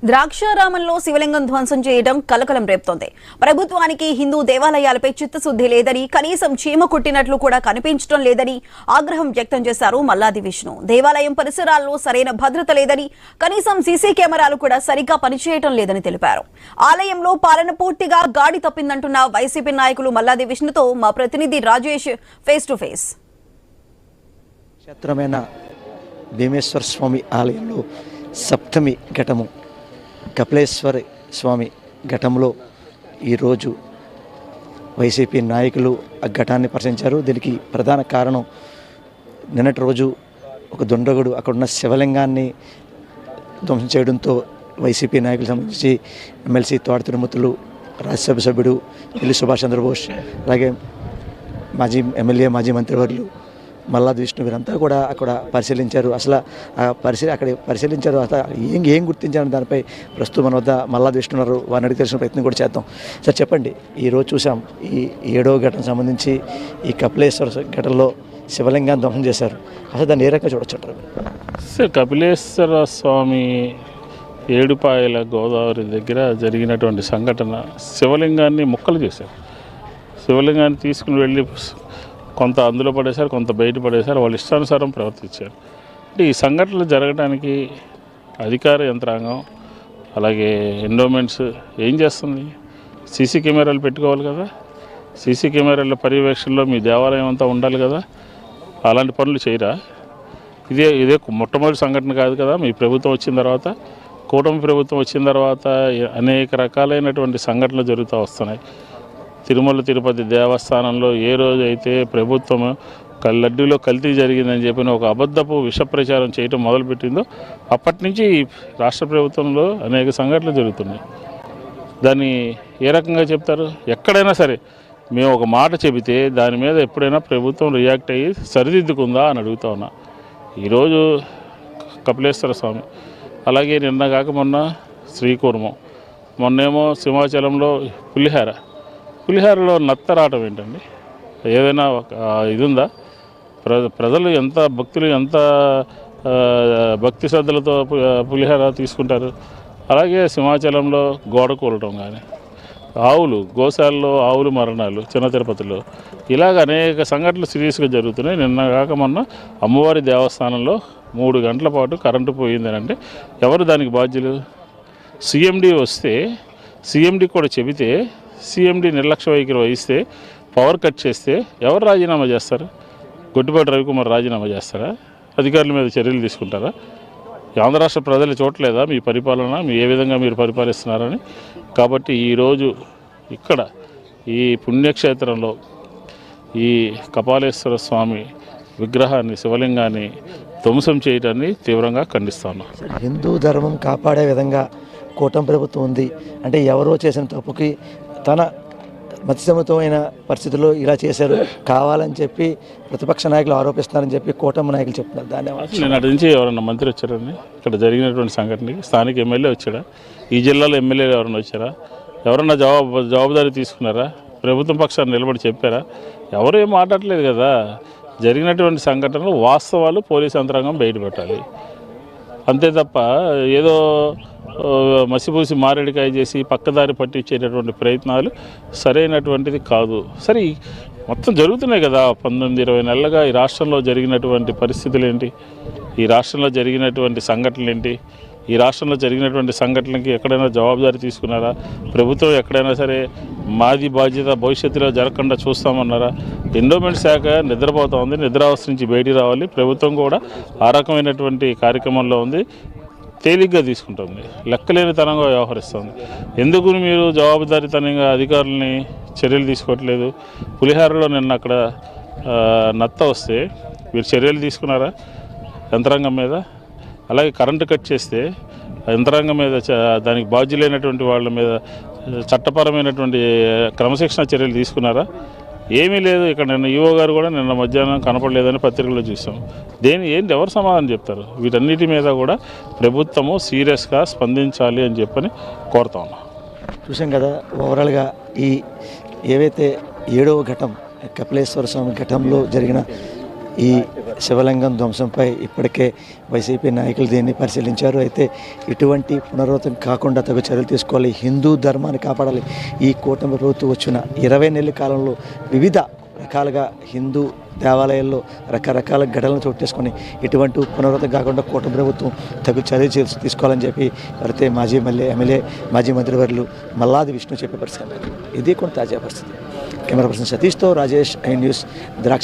ద్రాక్షారామంలో శివలింగం ధ్వంసం చేయడం కలకలం రేపుతోంది. ప్రభుత్వానికి హిందూ దేవాలయాలపై చిత్తశుద్ధి లేదని, కనీసం చీమ కుట్టినట్లు కూడా కనిపించడం లేదని ఆగ్రహం వ్యక్తం చేశారు మల్లాది విష్ణు. దేవాలయం పరిసరాల్లో సరైన భద్రత లేదని, కనీసం సీసీ కెమెరాలు కూడా సరిగ్గా పనిచేయడం లేదని తెలిపారు. ఆలయంలో పాలన పూర్తిగా గాడి తప్పిందంటున్న వైసీపీ నాయకులు మల్లాది విష్ణుతో మా ప్రతినిధి రాజేష్ ఫేస్ టు ఫేస్. క్షేత్రమైన భీమేశ్వర స్వామి ఆలయంలో సప్తమి ఘటము కపిలేశ్వర స్వామి ఘటంలో ఈరోజు వైసీపీ నాయకులు ఆ ఘటాన్ని పరిశీలించారు. దీనికి ప్రధాన కారణం నిన్నటి రోజు ఒక దుండగుడు అక్కడున్న శివలింగాన్ని ధ్వంసం చేయడంతో వైసీపీ నాయకులకు సంబంధించి ఎమ్మెల్సీ తోట తిరుమతులు, రాజ్యసభ సభ్యుడు పిల్లి సుభాష్ చంద్రబోస్, అలాగే మాజీ ఎమ్మెల్యే, మాజీ మంత్రివర్యులు మల్లాది విష్ణు వీరంతా కూడా అక్కడ పరిశీలించారు. అసలు అక్కడ పరిశీలించారు. అసలు ఏం గుర్తించారు దానిపై ప్రస్తుతం మన వద్ద మల్లాది విష్ణు ఉన్నారు. వారిని అడిగి తెలిసిన ప్రయత్నం కూడా చేద్దాం. సార్ చెప్పండి, ఈరోజు చూసాం ఈ 7వ ఘటన సంబంధించి ఈ కపిలేశ్వర ఘటనలో శివలింగాన్ని ధ్వంసం చేశారు. అసలు దాన్ని ఏ రకంగా చూడొచ్చు? సార్, కపిలేశ్వర స్వామి ఏడుపాయల గోదావరి దగ్గర జరిగినటువంటి సంఘటన, శివలింగాన్ని ముక్కలు చేశారు. శివలింగాన్ని తీసుకుని వెళ్ళి కొంత అందులో పడేశారు, కొంత బయట పడేశారు. వాళ్ళు ఇష్టానుసారం ప్రవర్తించారు. అంటే ఈ సంఘటనలు జరగడానికి అధికార యంత్రాంగం అలాగే ఎండోమెంట్స్ ఏం చేస్తుంది? సీసీ కెమెరాలు పెట్టుకోవాలి కదా. సీసీ కెమెరాల పర్యవేక్షణలో మీ దేవాలయం అంతా ఉండాలి కదా. అలాంటి పనులు చేయరా? ఇదే మొట్టమొదటి సంఘటన కాదు కదా. మీ ప్రభుత్వం వచ్చిన తర్వాత, కూటమి ప్రభుత్వం వచ్చిన తర్వాత అనేక రకాలైనటువంటి సంఘటనలు జరుగుతూ వస్తున్నాయి. తిరుమల తిరుపతి దేవస్థానంలో ఏ రోజైతే ప్రభుత్వం లడ్డూలో కల్తీ జరిగిందని చెప్పిన ఒక అబద్ధపు విష ప్రచారం చేయటం మొదలుపెట్టిందో అప్పటి నుంచి రాష్ట్ర ప్రభుత్వంలో అనేక సంఘటనలు జరుగుతున్నాయి. దాన్ని ఏ రకంగా చెప్తారు? ఎక్కడైనా సరే మేము ఒక మాట చెబితే దాని మీద ఎప్పుడైనా ప్రభుత్వం రియాక్ట్ అయ్యి సరిదిద్దుకుందా అని అడుగుతా ఉన్నా. ఈరోజు కపిలేశ్వర స్వామి, అలాగే నిన్న కాక మొన్న శ్రీకూర్మం, మొన్నేమో సింహాచలంలో పులిహారలో నత్త రావటం ఏంటండి? ఏదైనా ఒక ఇది ఉందా? ప్రజలు ఎంత భక్తులు ఎంత భక్తి శ్రద్ధలతో పులిహార తీసుకుంటారు. అలాగే సింహాచలంలో గోడ కూలటం కానీ, గోశాలలో ఆవులు మరణాలు, చిన్న తిరుపతిలో ఇలాగ అనేక సంఘటనలు సీరియస్గా జరుగుతున్నాయి. నిన్న కాక మొన్న అమ్మవారి దేవస్థానంలో 3 గంటల పాటు కరెంటు పోయిందని అంటే ఎవరు దానికి బాధ్యులు? సీఎండీ వస్తే సీఎండీ కూడా చెబితే సీఎండీ నిర్లక్ష్య వైఖరి వహిస్తే, పవర్ కట్ చేస్తే ఎవరు రాజీనామా చేస్తారు? గొడ్డిపాటి రవికుమార్ రాజీనామా చేస్తారా? అధికారుల మీద చర్యలు తీసుకుంటారా? ఆంధ్ర రాష్ట్ర ప్రజలు చూడలేదా మీ పరిపాలన, ఏ విధంగా మీరు పరిపాలిస్తున్నారని? కాబట్టి ఈరోజు ఇక్కడ ఈ పుణ్యక్షేత్రంలో ఈ కపాలేశ్వర స్వామి విగ్రహాన్ని, శివలింగాన్ని ధ్వంసం చేయడాన్ని తీవ్రంగా ఖండిస్తాను. హిందూ ధర్మం కాపాడే విధంగా కూటమి ప్రభుత్వం ఉంది అంటే ఎవరో చేసిన తప్పుకి తన మత్స్యమతమైన పరిస్థితుల్లో ఇలా చేశారు కావాలని చెప్పి ప్రతిపక్ష నాయకులు ఆరోపిస్తున్నారని చెప్పి కూటమి నాయకులు చెప్తున్నారు. దాన్ని నేను అటు నుంచి ఎవరన్నా మంత్రి వచ్చారని ఇక్కడ జరిగినటువంటి సంఘటనకి స్థానిక ఎమ్మెల్యే వచ్చాడా? ఈ జిల్లాలో ఎమ్మెల్యేలు ఎవరన్నా వచ్చారా? ఎవరన్నా జవాబుదారీ తీసుకున్నారా? ప్రభుత్వం పక్షాన్ని నిలబడి చెప్పారా? ఎవరు ఏం మాట్లాడలేదు కదా. జరిగినటువంటి సంఘటనలు వాస్తవాలు పోలీసు యంత్రాంగం బయటపెట్టాలి. అంతే తప్ప ఏదో మసిపూసి మారేడికాయ చేసి పక్కదారి పట్టించేటటువంటి ప్రయత్నాలు సరైనటువంటిది కాదు. సరే, మొత్తం జరుగుతున్నాయి కదా. 19-20 నెలలుగా ఈ రాష్ట్రంలో జరిగినటువంటి పరిస్థితులు ఏంటి? ఈ రాష్ట్రంలో జరిగినటువంటి సంఘటనలు ఏంటి? ఈ రాష్ట్రంలో జరిగినటువంటి సంఘటనలకి ఎక్కడైనా జవాబుదారీ తీసుకున్నారా? ప్రభుత్వం ఎక్కడైనా సరే మాది బాధ్యత భవిష్యత్తులో జరగకుండా చూస్తామన్నారా? ఎండోమెంట్ శాఖ నిద్రపోతూ ఉంది. నిద్రావస్థ నుంచి బయటికి రావాలి. ప్రభుత్వం కూడా ఆ రకమైనటువంటి కార్యక్రమంలో ఉంది. తేలిగ్గా తీసుకుంటుంది, లెక్కలేనితనంగా వ్యవహరిస్తుంది. ఎందుకు మీరు జవాబుదారీతనంగా అధికారులని చర్యలు తీసుకోవట్లేదు? పులిహారలో నిన్న అక్కడ నత్త వస్తే మీరు చర్యలు తీసుకున్నారా యంత్రాంగం మీద? అలాగే కరెంటు కట్ చేస్తే యంత్రాంగం మీద, దానికి బాధ్యులైనటువంటి వాళ్ళ మీద చట్టపరమైనటువంటి క్రమశిక్షణ చర్యలు తీసుకున్నారా? ఏమీ లేదు. ఇక్కడ నిన్న ఈవో గారు కూడా నిన్న మధ్యాహ్నం కనపడలేదని పత్రికల్లో చూసాం. ఏంటి ఎవరు సమాధానం చెప్తారు? వీటన్నిటి మీద కూడా ప్రభుత్వము సీరియస్గా స్పందించాలి అని చెప్పని కోరుతా ఉన్నాం. చూసాం కదా, ఓవరాల్గా ఈ ఏవైతే 7వ ఘటన కపిలేశ్వర స్వామి ఘటనలో జరిగిన ఈ శివలింగం ధ్వంసంపై ఇప్పటికే వైసీపీ నాయకులు దీన్ని పరిశీలించారు. అయితే ఇటువంటి పునరావృతం కాకుండా తగు చర్యలు తీసుకోవాలి, హిందూ ధర్మాన్ని కాపాడాలి. ఈ కూటమి ప్రభుత్వం వచ్చిన 20 నెలల కాలంలో వివిధ రకాలుగా హిందూ దేవాలయాల్లో రకరకాల ఘటనలు చోటు చేసుకొని ఇటువంటి పునరావృతం కాకుండా కూటమి ప్రభుత్వం తగు చర్య తీసుకోవాలని చెప్పి అయితే మాజీ ఎమ్మెల్యే మాజీ మంత్రివర్యులు మల్లాది విష్ణు చెప్పే పరిస్థితి. ఇది కొంత తాజా పరిస్థితి. కెమెరా పర్సన్ సతీష్తో రాజేష్, ఐ న్యూస్, ద్రాక్ష.